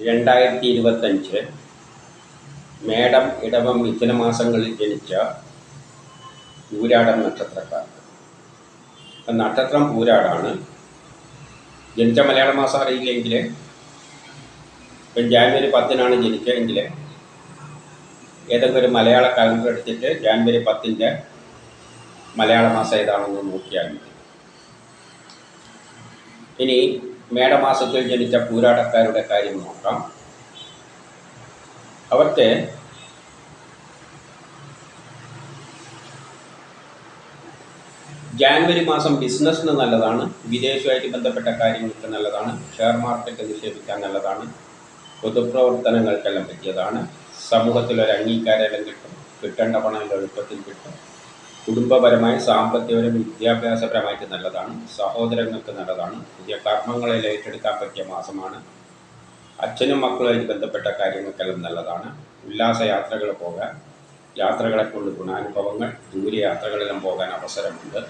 2025 മേടം, ഇടവം, മിഥുന മാസങ്ങളിൽ ജനിച്ച പൂരാടം നക്ഷത്രക്കാർക്ക്. നക്ഷത്രം പൂരാടാണ്. ജനിച്ച മലയാള മാസം അറിയില്ലെങ്കിൽ ഇപ്പം ജാനുവരി 10-നാണ് ജനിച്ചതെങ്കിൽ ഏതെങ്കിലും ഒരു മലയാള കലണ്ടർ എടുത്തിട്ട് ജാനുവരി 10-ൻ്റെ മലയാള മാസം ഏതാണെന്ന് നോക്കിയാൽ മതി. ഇനി മേടമാസത്തിൽ ജനിച്ച പൂരാടക്കാരുടെ കാര്യം നോക്കാം. അവർക്ക് ജാനുവരി മാസം ബിസിനസ്സിന് നല്ലതാണ്, വിദേശവുമായിട്ട് ബന്ധപ്പെട്ട കാര്യങ്ങൾക്ക് നല്ലതാണ്, ഷെയർ മാർക്കറ്റ് നിക്ഷേപിക്കാൻ നല്ലതാണ്, പൊതുപ്രവർത്തനങ്ങൾക്കെല്ലാം പറ്റിയതാണ്, സമൂഹത്തിലൊരു അംഗീകാരം കിട്ടും, കിട്ടേണ്ട പണം എളുപ്പത്തിൽ കിട്ടും, കുടുംബപരമായി സാമ്പത്തികപരം വിദ്യാഭ്യാസപരമായിട്ട് നല്ലതാണ്, സഹോദരങ്ങൾക്ക് നല്ലതാണ്, പുതിയ കർമ്മങ്ങളിൽ ഏറ്റെടുക്കാൻ പറ്റിയ മാസമാണ്, അച്ഛനും മക്കളുമായിട്ട് ബന്ധപ്പെട്ട കാര്യങ്ങൾക്കെല്ലാം നല്ലതാണ്, ഉല്ലാസയാത്രകൾ പോകാൻ, യാത്രകളെ കൊണ്ട് ഗുണാനുഭവങ്ങൾ, ദൂരയാത്രകളെല്ലാം പോകാൻ അവസരമുണ്ട്,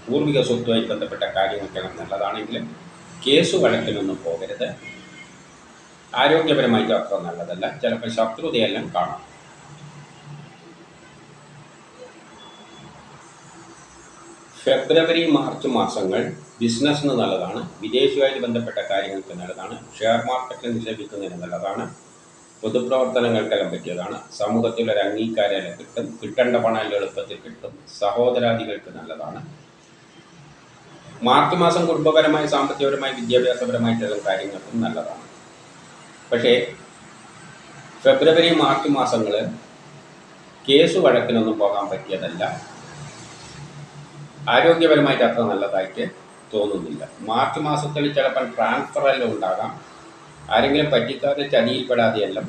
പൂർവിക സ്വത്തുമായി ബന്ധപ്പെട്ട കാര്യങ്ങൾക്കെല്ലാം നല്ലതാണെങ്കിലും കേസ് വഴക്കിനൊന്നും പോകരുത്. ആരോഗ്യപരമായിട്ട് അത്ര നല്ലതല്ല, ചിലപ്പോൾ ശത്രുതയെല്ലാം കാണാം. ഫെബ്രുവരി, മാർച്ച് മാസങ്ങൾ ബിസിനസ്സിന് നല്ലതാണ്, വിദേശവുമായിട്ട് ബന്ധപ്പെട്ട കാര്യങ്ങൾക്ക് നല്ലതാണ്, ഷെയർ മാർക്കറ്റിൽ നിക്ഷേപിക്കുന്നതിന് നല്ലതാണ്, പൊതുപ്രവർത്തനങ്ങൾക്കെല്ലാം പറ്റിയതാണ്, സമൂഹത്തിൽ ഒരു അംഗീകാരം കിട്ടും, കിട്ടേണ്ട പണം എളുപ്പത്തിൽ കിട്ടും, സഹോദരാദികൾക്ക് നല്ലതാണ്. മാർച്ച് മാസം കുടുംബപരമായി, സാമ്പത്തികപരമായി, വിദ്യാഭ്യാസപരമായിട്ടുള്ള കാര്യങ്ങൾക്കും നല്ലതാണ്. പക്ഷേ ഫെബ്രുവരി, മാർച്ച് മാസങ്ങൾ കേസ് വഴക്കിനൊന്നും പോകാൻ പറ്റിയതല്ല, ആരോഗ്യപരമായിട്ട് അത്ര നല്ലതായിട്ട് തോന്നുന്നില്ല. മാർച്ച് മാസത്തിൽ ചിലപ്പോൾ ട്രാൻസ്ഫറെല്ലാം ഉണ്ടാകാം, ആരെങ്കിലും പറ്റിക്കാതെ ചതിയിൽപ്പെടാതെയെല്ലാം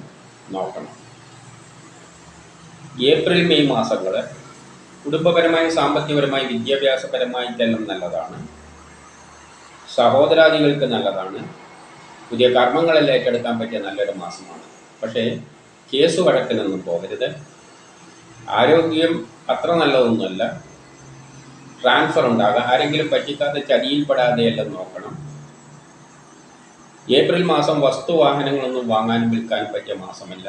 നോക്കണം. ഏപ്രിൽ, മെയ് മാസങ്ങൾ കുടുംബപരമായി, സാമ്പത്തികപരമായി, വിദ്യാഭ്യാസപരമായിട്ടെല്ലാം നല്ലതാണ്, സഹോദരാദികൾക്ക് നല്ലതാണ്, പുതിയ കർമ്മങ്ങളെല്ലാം ഏറ്റെടുക്കാൻ പറ്റിയ നല്ലൊരു മാസമാണ്. പക്ഷേ കേസ് വഴക്കിനൊന്നും പോകരുത്, ആരോഗ്യം അത്ര നല്ലതൊന്നുമല്ല, ട്രാൻസ്ഫർ ഉണ്ടാകാം, ആരെങ്കിലും പറ്റിക്കാതെ ചതിയിൽപ്പെടാതെയെല്ലാം നോക്കണം. ഏപ്രിൽ മാസം വസ്തുവാഹനങ്ങളൊന്നും വാങ്ങാനും വിൽക്കാനും പറ്റിയ മാസമല്ല.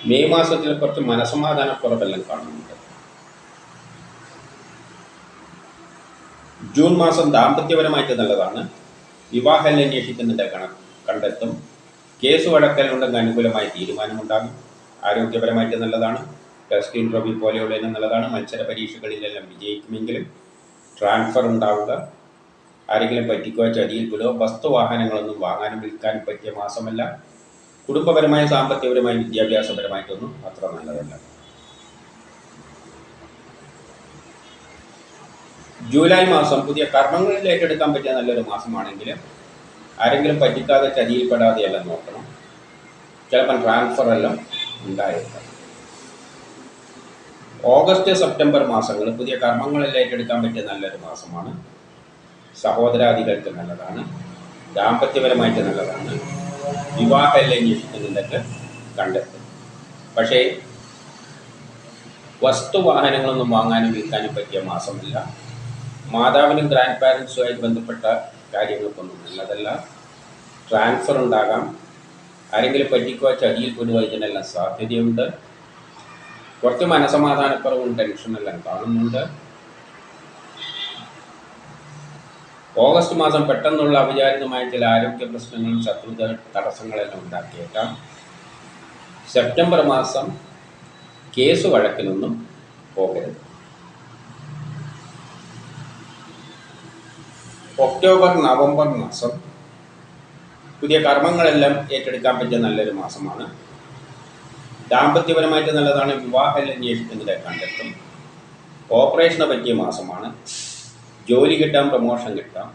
മെയ് മാസത്തിൽ കുറച്ച് മനസമാധാനക്കുറവെല്ലാം കാണുന്നുണ്ട്. ജൂൺ മാസം ദാമ്പത്യപരമായിട്ട് നല്ലതാണ്, വിവാഹം അന്വേഷിക്കുന്നതിൻ്റെ കണ്ടെത്തും, കേസ് വഴക്കലുണ്ടെങ്കിൽ അനുകൂലമായ തീരുമാനമുണ്ടാകും, ആരോഗ്യപരമായിട്ട് നല്ലതാണ്, ടെസ്റ്റ് ഇൻ്റർവ്യൂ പോലെയുള്ളതിന് നല്ലതാണ്, മത്സര പരീക്ഷകളിലെല്ലാം വിജയിക്കുമെങ്കിലും ട്രാൻസ്ഫർ ഉണ്ടാവുക, ആരെങ്കിലും പറ്റിക്കുകയോ ചതിയിൽപ്പെടുകയോ, വസ്തുവാഹനങ്ങളൊന്നും വാങ്ങാനും വിൽക്കാനും പറ്റിയ മാസമല്ല, കുടുംബപരമായ, സാമ്പത്തികപരമായി, വിദ്യാഭ്യാസപരമായിട്ടൊന്നും അത്ര നല്ലതല്ല. ജൂലൈ മാസം പുതിയ കർമ്മങ്ങളിൽ ഏറ്റെടുക്കാൻ പറ്റിയ നല്ലൊരു മാസമാണെങ്കിൽ ആരെങ്കിലും പറ്റിക്കാതെ ചതിയിൽപ്പെടാതെയെല്ലാം നോക്കണം, ചിലപ്പം ട്രാൻസ്ഫർ എല്ലാം ഉണ്ടായേക്കാം. ഓഗസ്റ്റ്, സെപ്റ്റംബർ മാസങ്ങൾ പുതിയ കർമ്മങ്ങളിൽ ഏറ്റെടുക്കാൻ പറ്റിയ നല്ലൊരു മാസമാണ്, സഹോദരാദികൾക്ക് നല്ലതാണ്, ദാമ്പത്യപരമായിട്ട് നല്ലതാണ്, വിവാഹം അന്വേഷിക്കുന്നതിലൊക്കെ കണ്ടെത്തും. പക്ഷേ വസ്തുവാഹനങ്ങളൊന്നും വാങ്ങാനും വിൽക്കാനും പറ്റിയ മാസമല്ല, മാതാവിനും ഗ്രാൻഡ് പാരൻസുമായിട്ട് ബന്ധപ്പെട്ട കാര്യങ്ങൾക്കൊന്നും നല്ലതല്ല, ട്രാൻസ്ഫർ ഉണ്ടാകാം, ആരെങ്കിലും പറ്റിക്കുക ചതിയിൽ പെടുക, ഇതിനെല്ലാം സാധ്യതയുണ്ട്, കുറച്ച് മനസമാധാനക്കുറവും ടെൻഷനെല്ലാം കാണുന്നുണ്ട്. ഓഗസ്റ്റ് മാസം പെട്ടെന്നുള്ള അവിചാരിതമായ ചില ആരോഗ്യ പ്രശ്നങ്ങളും ശത്രുത തടസ്സങ്ങളെല്ലാം ഉണ്ടാക്കിയേക്കാം. സെപ്റ്റംബർ മാസം കേസ് വഴക്കിനൊന്നും പോകരുത്. ഒക്ടോബർ, നവംബർ മാസം പുതിയ കർമ്മങ്ങളെല്ലാം ഏറ്റെടുക്കാൻ പറ്റിയ നല്ലൊരു മാസമാണ്, ദാമ്പത്യപരമായിട്ട് നല്ലതാണ്, വിവാഹം അന്വേഷിക്കുന്നതിനെ കണ്ടെത്തും, ഓപ്പറേഷന് പറ്റിയ മാസമാണ്, ജോലി കിട്ടാം, പ്രമോഷൻ കിട്ടാം,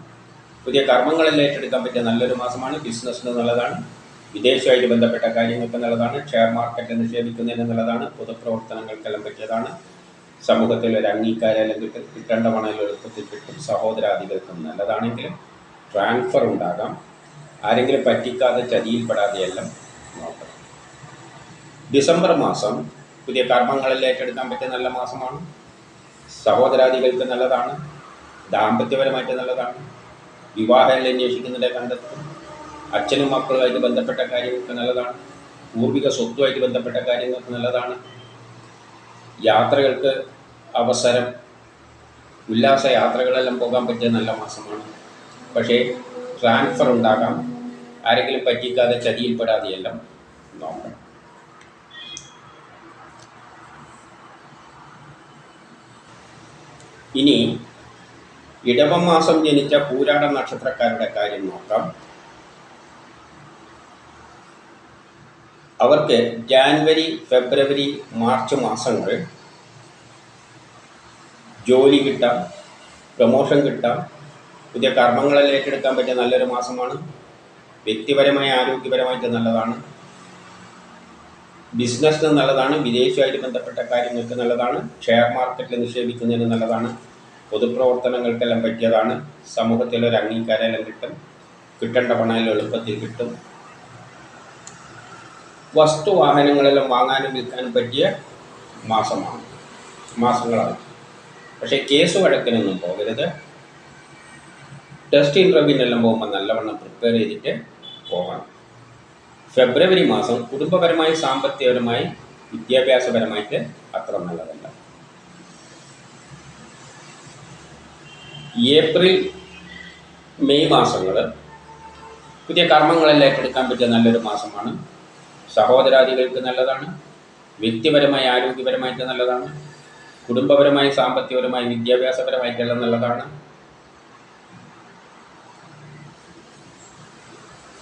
പുതിയ കർമ്മങ്ങളെല്ലാം ഏറ്റെടുക്കാൻ പറ്റിയ നല്ലൊരു മാസമാണ്, ബിസിനസ്സിന് നല്ലതാണ്, വിദേശവുമായിട്ട് ബന്ധപ്പെട്ട കാര്യങ്ങൾക്ക് നല്ലതാണ്, ഷെയർ മാർക്കറ്റ് നിക്ഷേപിക്കുന്നതിന് നല്ലതാണ്, പൊതുപ്രവർത്തനങ്ങൾക്കെല്ലാം പറ്റിയതാണ്, സമൂഹത്തിൽ ഒരു അംഗീകാരം കിട്ടേണ്ട പണം എളുപ്പത്തിൽ കിട്ടും, സഹോദരാദികൾക്കും നല്ലതാണെങ്കിലും ട്രാൻസ്ഫർ ഉണ്ടാകാം, ആരെങ്കിലും പറ്റിക്കാതെ ചതിയിൽപ്പെടാതെയെല്ലാം നോക്കണം. ഡിസംബർ മാസം പുതിയ കർമ്മങ്ങളിൽ ഏറ്റെടുക്കാൻ പറ്റിയ നല്ല മാസമാണ്, സഹോദരാദികൾക്ക് നല്ലതാണ്, ദാമ്പത്യപരമായിട്ട് നല്ലതാണ്, വിവാഹം അന്വേഷിക്കുന്നതിനെ കണ്ടെത്തും, അച്ഛനും മക്കളുമായിട്ട് ബന്ധപ്പെട്ട കാര്യങ്ങൾക്ക് നല്ലതാണ്. പൂർവിക സ്വത്തുമായിട്ട് ബന്ധപ്പെട്ട കാര്യങ്ങൾക്ക് നല്ലതാണ്. യാത്രകൾക്ക് അവസരം, ഉല്ലാസ യാത്രകളെല്ലാം പോകാൻ പറ്റിയ നല്ല മാസമാണ്. പക്ഷേ ട്രാൻസ്ഫർ ഉണ്ടാകാം. ആരെങ്കിലും പറ്റിക്കാതെ ചതിയിൽപ്പെടാതെയെല്ലാം നോക്കണം. ഇനി ഇടവം മാസം ജനിച്ച പൂരാട നക്ഷത്രക്കാരുടെ കാര്യം നോക്കാം. അവർക്ക് ജാനുവരി, ഫെബ്രുവരി, മാർച്ച് മാസങ്ങൾ ജോലി കിട്ടാം, പ്രമോഷൻ കിട്ടാം, പുതിയ കർമ്മങ്ങളെല്ലാം ഏറ്റെടുക്കാൻ പറ്റിയ നല്ലൊരു മാസമാണ്. വ്യക്തിപരമായി ആരോഗ്യപരമായിട്ട് നല്ലതാണ്. ബിസിനസ്സിന് നല്ലതാണ്. വിദേശമായിട്ട് ബന്ധപ്പെട്ട കാര്യങ്ങൾക്ക് നല്ലതാണ്. ഷെയർ മാർക്കറ്റിൽ നിക്ഷേപിക്കുന്നതിന് നല്ലതാണ്. പൊതുപ്രവർത്തനങ്ങൾക്കെല്ലാം പറ്റിയതാണ്. സമൂഹത്തിലൊരു അംഗീകാരമെല്ലാം കിട്ടും. കിട്ടേണ്ട പണം എളുപ്പത്തിൽ കിട്ടും. വസ്തുവാഹനങ്ങളെല്ലാം വാങ്ങാനും വിൽക്കാനും പറ്റിയ മാസങ്ങളാണ്. പക്ഷേ കേസ് വഴക്കിനൊന്നും പോകരുത്. ടെസ്റ്റ് ഇൻ്റർവ്യൂവിനെല്ലാം പോകുമ്പോൾ നല്ലവണ്ണം പ്രിപ്പയർ ചെയ്തിട്ട് പോകണം. ഫെബ്രുവരി മാസം കുടുംബപരമായി, സാമ്പത്തികപരമായി, വിദ്യാഭ്യാസപരമായിട്ട് അത്ര നല്ലതല്ല. ഏപ്രിൽ, മെയ് മാസങ്ങൾ പുതിയ കർമ്മങ്ങളെല്ലാം ഏറ്റെടുക്കാൻ പറ്റിയ നല്ലൊരു മാസമാണ്. സഹോദരാദികൾക്ക് നല്ലതാണ്. വ്യക്തിപരമായി ആരോഗ്യപരമായിട്ട് നല്ലതാണ്. കുടുംബപരമായി, സാമ്പത്തികപരമായി, വിദ്യാഭ്യാസപരമായിട്ടെല്ലാം നല്ലതാണ്.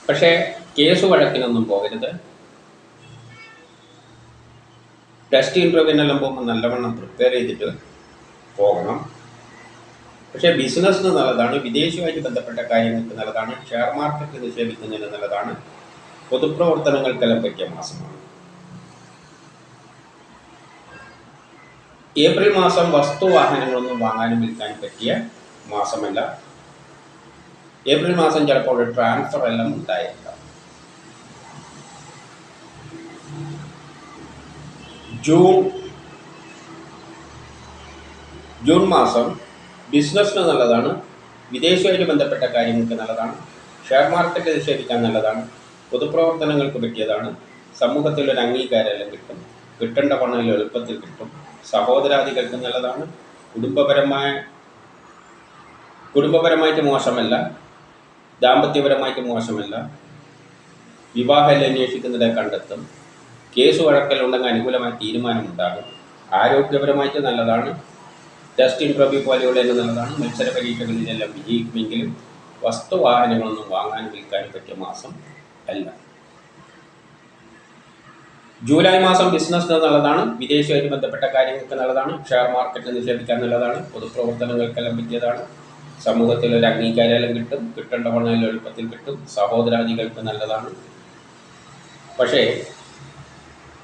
പക്ഷേ കേസ് വഴക്കിനൊന്നും പോകരുത്. ടെസ്റ്റ് ഇൻ്റർവ്യൂവിനെല്ലാം പോകുമ്പോൾ നല്ലവണ്ണം പ്രിപ്പയർ ചെയ്തിട്ട് പോകണം. പക്ഷേ ബിസിനസ്സിന് നല്ലതാണ്. വിദേശവുമായിട്ട് ബന്ധപ്പെട്ട കാര്യങ്ങൾക്ക് നല്ലതാണ്. ഷെയർ മാർക്കറ്റിൽ നിക്ഷേപിക്കുന്നതിന് നല്ലതാണ്. പൊതുപ്രവർത്തനങ്ങൾക്കെല്ലാം പറ്റിയ മാസമാണ്. ഏപ്രിൽ മാസം വസ്തുവാഹനങ്ങളൊന്നും വാങ്ങാനും വിൽക്കാനും പറ്റിയ മാസമല്ല. ഏപ്രിൽ മാസം ചിലപ്പോൾ ഒരു ട്രാൻസ്ഫർ എല്ലാം ഉണ്ടായേക്കാം. ജൂൺ മാസം ബിസിനസ്സിന് നല്ലതാണ്. വിദേശവുമായിട്ട് ബന്ധപ്പെട്ട കാര്യങ്ങൾക്ക് നല്ലതാണ്. ഷെയർ മാർക്കറ്റ് നിക്ഷേപിക്കാൻ നല്ലതാണ്. പൊതുപ്രവർത്തനങ്ങൾക്ക് പറ്റിയതാണ്. സമൂഹത്തിലൊരു അംഗീകാരമെല്ലാം കിട്ടും. കിട്ടേണ്ട പണം എളുപ്പത്തിൽ കിട്ടും. സഹോദരാദികൾക്ക് നല്ലതാണ്. കുടുംബപരമായിട്ട് മോശമല്ല. ദാമ്പത്യപരമായിട്ട് മോശമല്ല. വിവാഹം അന്വേഷിക്കുന്നതിനെ കണ്ടെത്തും. കേസ് വഴക്കലുണ്ടെങ്കിൽ അനുകൂലമായ തീരുമാനമുണ്ടാകും. ആരോഗ്യപരമായിട്ട് നല്ലതാണ്. ടെസ്റ്റ് ഇൻ്റർവ്യൂ പോലെയുള്ളതിന് നല്ലതാണ്. മത്സര പരീക്ഷകളിലെല്ലാം വിജയിക്കുമെങ്കിലും വസ്തുവാഹനങ്ങളൊന്നും വാങ്ങാനും വിൽക്കാനും പറ്റിയ മാസം അല്ല. ജൂലൈ മാസം ബിസിനസ്സിന് നല്ലതാണ്. വിദേശവുമായിട്ട് ബന്ധപ്പെട്ട കാര്യങ്ങൾക്ക് നല്ലതാണ്. ഷെയർ മാർക്കറ്റിൽ നിക്ഷേപിക്കാൻ നല്ലതാണ്. പൊതുപ്രവർത്തനങ്ങൾക്കെല്ലാം പറ്റിയതാണ്. സമൂഹത്തിൽ ഒരു അംഗീകാരമെല്ലാം കിട്ടും. കിട്ടേണ്ട പണം എളുപ്പത്തിൽ കിട്ടും. സഹോദരാദികൾക്ക് നല്ലതാണ്. പക്ഷേ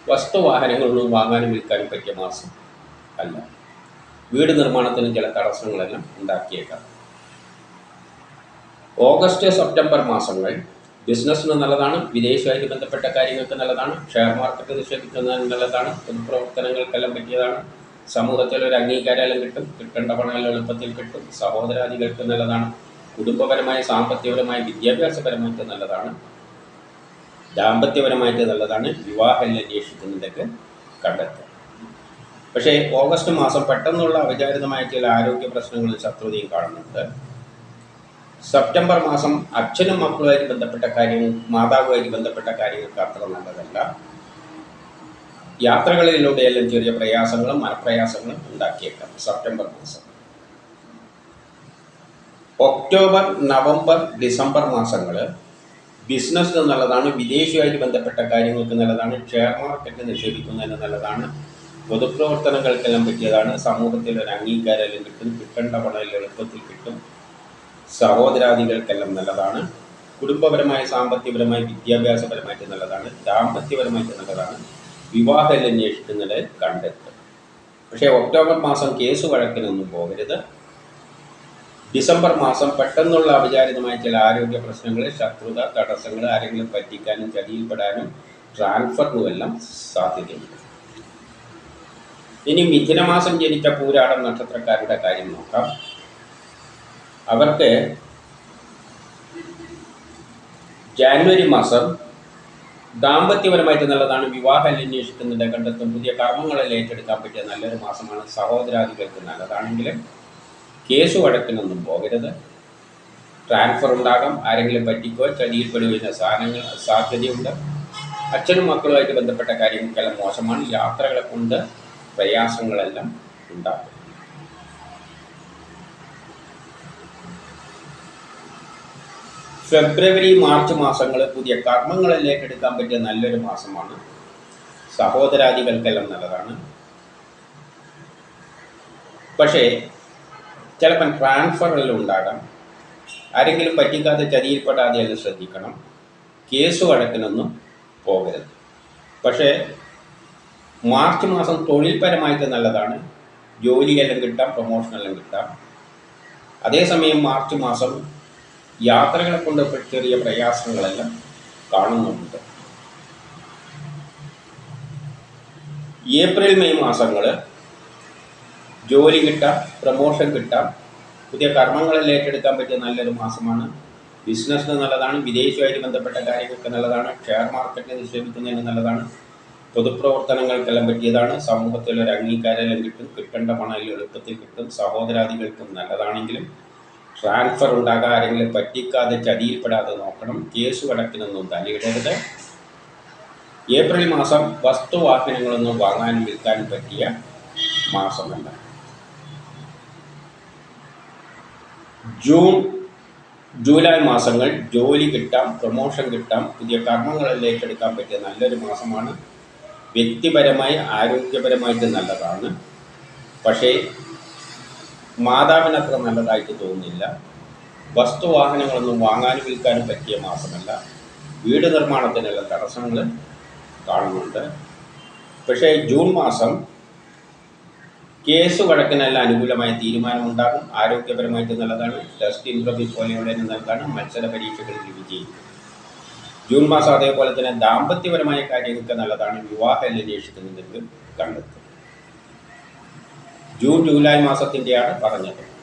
വസ്തുവാഹനങ്ങളൊന്നും വാങ്ങാനും വിൽക്കാനും പറ്റിയ മാസം അല്ല. വീട് നിർമ്മാണത്തിന് ചില തടസ്സങ്ങളെല്ലാം ഉണ്ടാക്കിയേക്കാം. ഓഗസ്റ്റ്, സെപ്റ്റംബർ മാസങ്ങൾ ബിസിനസ്സിന് നല്ലതാണ്. വിദേശവുമായിട്ട് ബന്ധപ്പെട്ട കാര്യങ്ങൾക്ക് നല്ലതാണ്. ഷെയർ മാർക്കറ്റ് നിക്ഷേപിക്കുന്നതിന് നല്ലതാണ്. പൊതുപ്രവർത്തനങ്ങൾക്കെല്ലാം പറ്റിയതാണ്. സമൂഹത്തിൽ ഒരു അംഗീകാരമെല്ലാം കിട്ടും. കിട്ടേണ്ട പണം എളുപ്പത്തിൽ കിട്ടും. സഹോദരാദികൾക്ക് നല്ലതാണ്. കുടുംബപരമായി, സാമ്പത്തികപരമായി, വിദ്യാഭ്യാസപരമായിട്ട് നല്ലതാണ്. ദാമ്പത്യപരമായിട്ട് നല്ലതാണ്. വിവാഹം അന്വേഷിക്കുന്നതൊക്കെ കണ്ടെത്തും. പക്ഷേ ഓഗസ്റ്റ് മാസം പെട്ടെന്നുള്ള അവിചാരിതമായ ചില ആരോഗ്യ പ്രശ്നങ്ങളും ശത്രുതയും കാണുന്നുണ്ട്. സെപ്റ്റംബർ മാസം അച്ഛനും മക്കളുമായിട്ട് ബന്ധപ്പെട്ട കാര്യങ്ങൾ, മാതാവുമായിട്ട് ബന്ധപ്പെട്ട കാര്യങ്ങൾക്ക് അത്ര നല്ലതല്ല. യാത്രകളിലൂടെയെല്ലാം ചെറിയ പ്രയാസങ്ങളും മനപ്രയാസങ്ങളും ഉണ്ടാക്കിയേക്കാം സെപ്റ്റംബർ മാസം. ഒക്ടോബർ, നവംബർ, ഡിസംബർ മാസങ്ങൾ ബിസിനസ്സിന് നല്ലതാണ്. വിദേശവുമായിട്ട് ബന്ധപ്പെട്ട കാര്യങ്ങൾക്ക് നല്ലതാണ്. ഷെയർ മാർക്കറ്റ് നിക്ഷേപിക്കുന്നതിന് നല്ലതാണ്. പൊതുപ്രവർത്തനങ്ങൾക്കെല്ലാം പറ്റിയതാണ്. സമൂഹത്തിൽ ഒരു അംഗീകാരമെല്ലാം കിട്ടും. കിട്ടേണ്ട പണം എളുപ്പത്തിൽ കിട്ടും. സഹോദരാദികൾക്കെല്ലാം നല്ലതാണ്. കുടുംബപരമായി, സാമ്പത്തികപരമായി, വിദ്യാഭ്യാസപരമായിട്ട് നല്ലതാണ്. ദാമ്പത്യപരമായിട്ട് നല്ലതാണ്. വിവാഹം അന്വേഷിക്കുന്നത് കണ്ടെത്തും. പക്ഷേ ഒക്ടോബർ മാസം കേസ് വഴക്കിനൊന്നും പോകരുത്. ഡിസംബർ മാസം പെട്ടെന്നുള്ള അവിചാരിതമായ ചില ആരോഗ്യ പ്രശ്നങ്ങൾ, ശത്രുത, തടസ്സങ്ങൾ, ആരെങ്കിലും പറ്റിക്കാനും ചതിയിൽപ്പെടാനും ട്രാൻസ്ഫറിനുമെല്ലാം സാധ്യതയുണ്ട്. ഇനി മിഥുനമാസം ജനിച്ച പൂരാടം നക്ഷത്രക്കാരുടെ കാര്യം നോക്കാം. അവർക്ക് ജാനുവരി മാസം ദാമ്പത്യപരമായിട്ട് നല്ലതാണ്. വിവാഹം അന്വേഷിക്കുന്നുണ്ട് കണ്ടെത്തും. പുതിയ കർമ്മങ്ങളെല്ലാം ഏറ്റെടുക്കാൻ പറ്റിയ നല്ലൊരു മാസമാണ്. സഹോദരാദികൾക്ക് നല്ലതാണെങ്കിലും കേസ് വഴക്കിനൊന്നും പോകരുത്. ട്രാൻസ്ഫർ ഉണ്ടാകാം, ആരെങ്കിലും പറ്റിക്കോ ചതിയിൽപ്പെടുകയും സാധ്യതയുണ്ട്. അച്ഛനും മക്കളുമായിട്ട് ബന്ധപ്പെട്ട കാര്യങ്ങൾക്കെല്ലാം മോശമാണ്. യാത്രകളെ കൊണ്ട് പ്രയാസങ്ങളെല്ലാം ഉണ്ടാകും. ഫെബ്രുവരി മാർച്ച് മാസങ്ങൾ പുതിയ കർമ്മങ്ങളെല്ലാം ഏറ്റെടുക്കാൻ പറ്റിയ നല്ലൊരു മാസമാണ്. സഹോദരാദികൾക്കെല്ലാം നല്ലതാണ്. പക്ഷേ ചിലപ്പം ട്രാൻസ്ഫറെല്ലാം ഉണ്ടാകാം. ആരെങ്കിലും പറ്റിക്കാതെ ചതിയിൽപ്പെടാതെ എല്ലാം ശ്രദ്ധിക്കണം. കേസ് വഴക്കിനൊന്നും പോകരുത്. പക്ഷേ മാർച്ച് മാസം തൊഴിൽപരമായിട്ട് നല്ലതാണ്. ജോലിയെല്ലാം കിട്ടാം, പ്രൊമോഷനെല്ലാം കിട്ടാം. അതേസമയം മാർച്ച് മാസം യാത്രകളെ കൊണ്ട് ചെറിയ പ്രയാസങ്ങളെല്ലാം കാണുന്നുണ്ട്. ഏപ്രിൽ മെയ് മാസങ്ങൾ ജോലി കിട്ടാം, പ്രൊമോഷൻ കിട്ടാം, പുതിയ കർമ്മങ്ങളെല്ലാം ഏറ്റെടുക്കാൻ പറ്റിയ നല്ലൊരു മാസമാണ്. ബിസിനസ്സിന് നല്ലതാണ്. വിദേശവുമായിട്ട് ബന്ധപ്പെട്ട കാര്യങ്ങൾക്ക് നല്ലതാണ്. ഷെയർ മാർക്കറ്റിൽ നിക്ഷേപിക്കുന്നതിന് നല്ലതാണ്. പൊതുപ്രവർത്തനങ്ങൾക്കെല്ലാം പറ്റിയതാണ്. സമൂഹത്തിലൊരു അംഗീകാരമെല്ലാം കിട്ടും. കിട്ടേണ്ട പണം എളുപ്പത്തിൽ കിട്ടും. സഹോദരാദികൾക്കും നല്ലതാണെങ്കിലും ട്രാൻസ്ഫർ ഉണ്ടാകാൻ ആരെങ്കിലും പറ്റിക്കാതെ ചതിയിൽപ്പെടാതെ നോക്കണം. കേസ് വഴക്കിനൊന്നും തലയിടരുത്. ഏപ്രിൽ മാസം വസ്തുവാഹനങ്ങളൊന്നും വാങ്ങാനും വിൽക്കാനും പറ്റിയ മാസമല്ല. ജൂൺ ജൂലൈ മാസങ്ങൾ ജോലി കിട്ടാം, പ്രൊമോഷൻ കിട്ടാം, പുതിയ കർമ്മങ്ങളെല്ലാം ഏറ്റെടുക്കാൻ പറ്റിയ നല്ലൊരു മാസമാണ്. വ്യക്തിപരമായി ആരോഗ്യപരമായിട്ട് നല്ലതാണ്. പക്ഷേ മാതാവിനത്ര നല്ലതായിട്ട് തോന്നുന്നില്ല. വസ്തുവാഹനങ്ങളൊന്നും വാങ്ങാനും വിൽക്കാനും പറ്റിയ മാസമല്ല. വീട് നിർമ്മാണത്തിനുള്ള തടസ്സങ്ങൾ കാണുന്നുണ്ട്. പക്ഷേ ജൂൺ മാസം കേസ് വഴക്കിനെല്ലാം അനുകൂലമായ തീരുമാനമുണ്ടാകും. ആരോഗ്യപരമായിട്ട് നല്ലതാണ്. ടെസ്റ്റ് ഇൻ്റർവ്യൂ പോലെയുള്ള നല്ലതാണ്. മത്സര പരീക്ഷകളിൽ വിജയിക്കും. ജൂൺ മാസം അതേപോലെ തന്നെ ദാമ്പത്യപരമായ കാര്യങ്ങൾക്ക് നല്ലതാണ്. വിവാഹം അന്വേഷിക്കുന്നതിന് കണ്ടെത്തും. ജൂൺ ജൂലൈ മാസത്തിൻ്റെയാണ് പറഞ്ഞത്.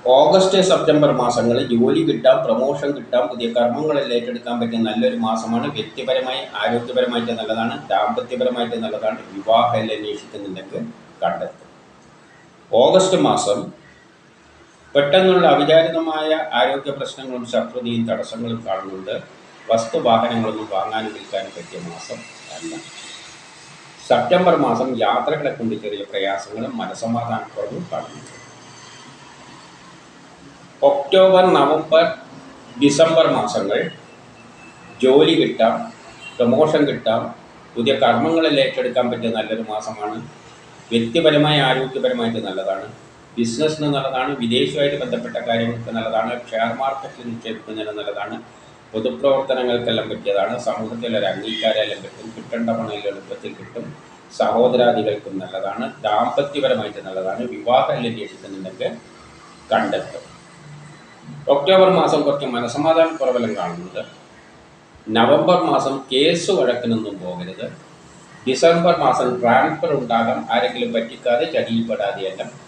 ഓഗസ്റ്റ് സെപ്റ്റംബർ മാസങ്ങളിൽ ജോലി കിട്ടാം, പ്രൊമോഷൻ കിട്ടാം, പുതിയ കർമ്മങ്ങളെല്ലാം ഏറ്റെടുക്കാൻ പറ്റിയ നല്ലൊരു മാസമാണ്. വ്യക്തിപരമായി ആരോഗ്യപരമായിട്ട് നല്ലതാണ്. ദാമ്പത്യപരമായിട്ട് നല്ലതാണ്. വിവാഹം അന്വേഷിക്കുന്നുണ്ടെങ്കിൽ കണ്ടെത്തും. ഓഗസ്റ്റ് മാസം പെട്ടെന്നുള്ള അവിചാരിതമായ ആരോഗ്യ പ്രശ്നങ്ങളും ശത്രുതയും തടസ്സങ്ങളും കാണുന്നുണ്ട്. വസ്തുവാഹനങ്ങളൊന്നും വാങ്ങാനും വിൽക്കാനും പറ്റിയ മാസം അല്ല. സെപ്റ്റംബർ മാസം യാത്രകളെ കൊണ്ട് ചെറിയ പ്രയാസങ്ങളും മനസ്സമാധാനക്കുറവും കാണുന്നുണ്ട്. ഒക്ടോബർ നവംബർ ഡിസംബർ മാസങ്ങൾ ജോലി കിട്ടാം, പ്രൊമോഷൻ കിട്ടാം, പുതിയ കർമ്മങ്ങളെല്ലാം ഏറ്റെടുക്കാൻ പറ്റിയ നല്ലൊരു മാസമാണ്. വ്യക്തിപരമായി ആരോഗ്യപരമായിട്ട് നല്ലതാണ്. ബിസിനസ്സിന് നല്ലതാണ്. വിദേശവുമായിട്ട് ബന്ധപ്പെട്ട കാര്യങ്ങൾക്ക് നല്ലതാണ്. ഷെയർ മാർക്കറ്റിൽ നിക്ഷേപിക്കുന്നതിന് നല്ലതാണ്. പൊതുപ്രവർത്തനങ്ങൾക്കെല്ലാം പറ്റിയതാണ്. സമൂഹത്തിലൊരു അംഗീകാരമെല്ലാം കിട്ടും. കിട്ടേണ്ട പണം എളുപ്പത്തിൽ കിട്ടും. സഹോദരാദികൾക്കും നല്ലതാണ്. ദാമ്പത്യപരമായിട്ട് നല്ലതാണ്. വിവാഹം അന്വേഷിക്കുന്നുണ്ടെങ്കിൽ കണ്ടെത്തും. ഒക്ടോബർ മാസം കുറച്ച് മനസ്സമാധാനക്കുറവെല്ലാം കാണുന്നുണ്ട്. നവംബർ മാസം കേസ് വഴക്കിനൊന്നും പോകരുത്. ഡിസംബർ മാസം ട്രാൻസ്ഫർ ഉണ്ടാകാം. ആരെങ്കിലും പറ്റിക്കാതെ ചതിയിൽപ്പെടാതെയെല്ലാം